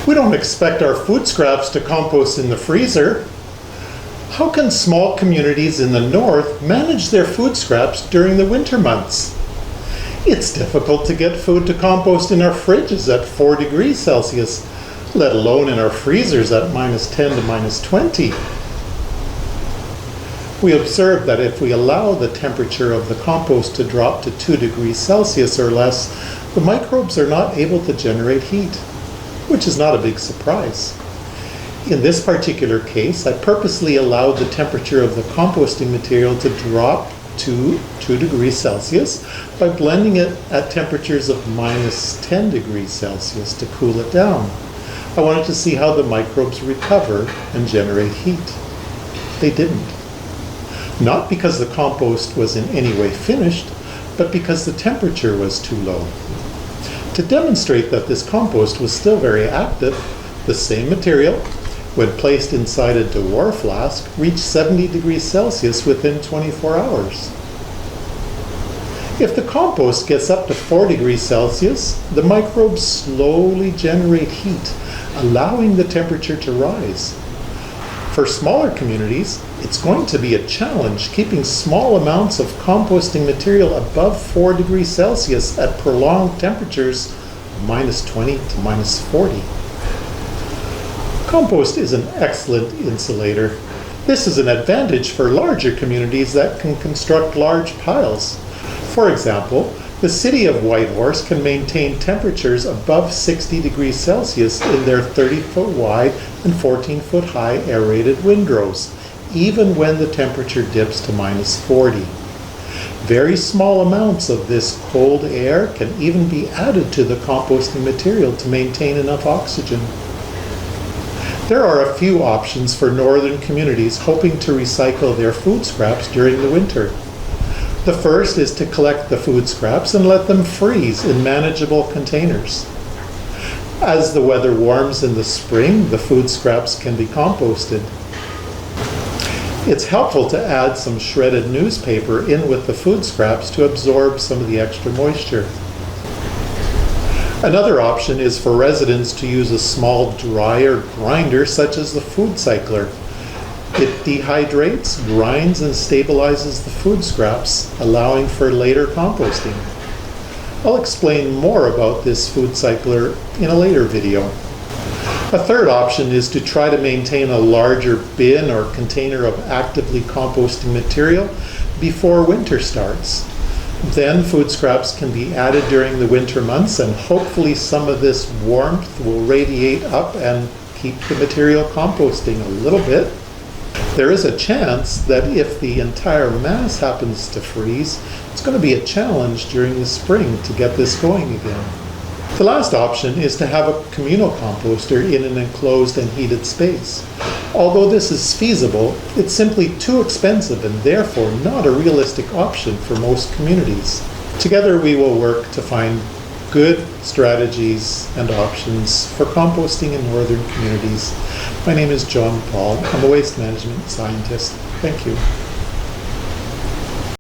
We don't expect our food scraps to compost in the freezer. How can small communities in the north manage their food scraps during the winter months? It's difficult to get food to compost in our fridges at 4 degrees Celsius, let alone in our freezers at -10 to -20. We observe that if we allow the temperature of the compost to drop to 2 degrees Celsius or less, the microbes are not able to generate heat, which is not a big surprise. In this particular case, I purposely allowed the temperature of the composting material to drop to 2 degrees Celsius by blending it at temperatures of -10 degrees Celsius to cool it down. I wanted to see how the microbes recover and generate heat. They didn't. Not because the compost was in any way finished, but because the temperature was too low. To demonstrate that this compost was still very active, the same material, when placed inside a dewar flask, reached 70 degrees Celsius within 24 hours. If the compost gets up to 4 degrees Celsius, the microbes slowly generate heat, allowing the temperature to rise. For smaller communities, it's going to be a challenge keeping small amounts of composting material above 4 degrees Celsius at prolonged temperatures of -20 to -40. Compost is an excellent insulator. This is an advantage for larger communities that can construct large piles. For example, the city of Whitehorse can maintain temperatures above 60 degrees Celsius in their 30-foot wide and 14-foot high aerated windrows, even when the temperature dips to -40. Very small amounts of this cold air can even be added to the composting material to maintain enough oxygen. There are a few options for northern communities hoping to recycle their food scraps during the winter. The first is to collect the food scraps and let them freeze in manageable containers. As the weather warms in the spring, the food scraps can be composted. It's helpful to add some shredded newspaper in with the food scraps to absorb some of the extra moisture. Another option is for residents to use a small dryer grinder such as the Foodcycler. It dehydrates, grinds, and stabilizes the food scraps, allowing for later composting. I'll explain more about this Foodcycler in a later video. A third option is to try to maintain a larger bin or container of actively composting material before winter starts. Then food scraps can be added during the winter months, and hopefully some of this warmth will radiate up and keep the material composting a little bit. There is a chance that if the entire mass happens to freeze, it's going to be a challenge during the spring to get this going again. The last option is to have a communal composter in an enclosed and heated space. Although this is feasible, it's simply too expensive and therefore not a realistic option for most communities. Together we will work to find good strategies and options for composting in northern communities. My name is John Paul. I'm a waste management scientist. Thank you.